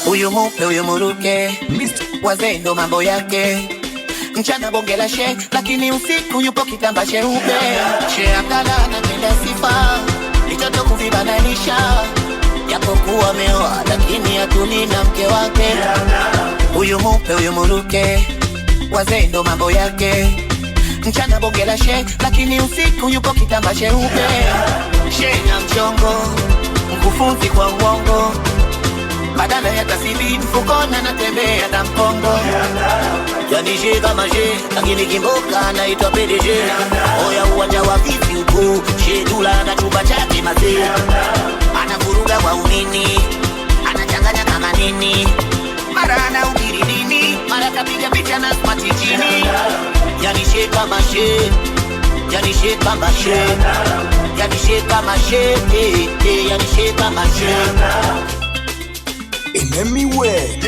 Uyu mupe uyu muruke, wazee ndo mambo yake. Mchana bonge la she, lakini usiku yupo kitamba cheupe. She Abdalla anapenda sifa, mitoto kuvibananisha. Japokuwa ameoa lakini hatuni na mke wake. Uyu mupe uyu muruke, wazee ndo mambo yake. Mchana bonge la she, lakini usiku yupo kitamba cheupe. She na mchongo, mkufunzi kwa uongo. Badala ya tasiri mfukona natembea na mkongo. Yani she kama she, lakini kimboka naitwa PDG. Oya uwanja wa vipi huku, she dula na chupa chake mazee. Anavuruga kwa unini, anachanganya kama nini. Mara anahubiri dini, mara kapiga picha na smart chini. Yani she kama she, yani she kama she, yani she kama she, yani she kama she. Enemy way.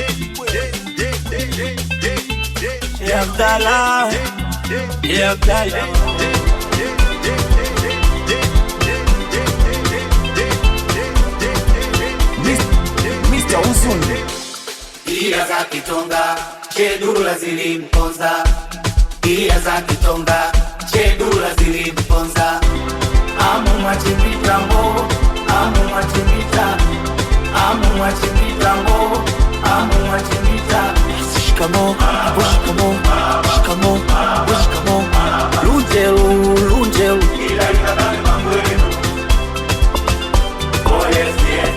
Yeah, Abdalla. Yeah, Abdalla. Mr. Uzun. Ila za kitonga, chedula zilimponza. Ila za kitonga, chedula zilimponza. Amu machipita mo, amu machipita. Amu machipita mo, amu machipita. Shikamo, shikamo, shikamo, shikamo. Lunjelu, lunjelu. Ila ikadani mambo yenu. Oh yes, yes.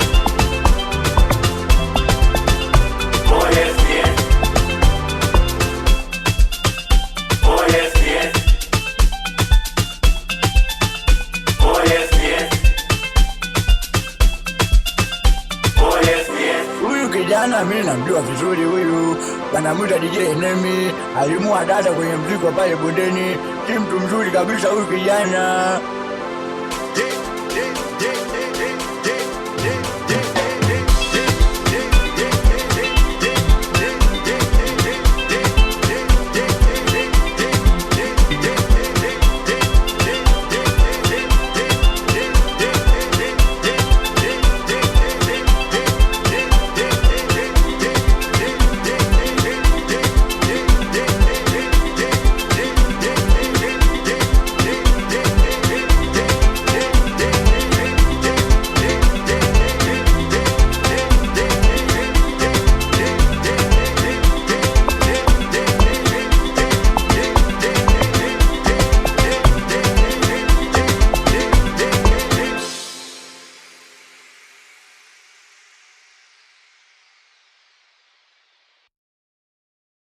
Oh yes, yes. Oh yes, yes. Oh yes, yes. Oh yes, yes. Huyu kijana mimi namjua vizuri huyu. Wanamuita DJ Enemy. Alimua dada kwenye mziki pale bondeni. Si mtu mzuri kabisa huyu kijana.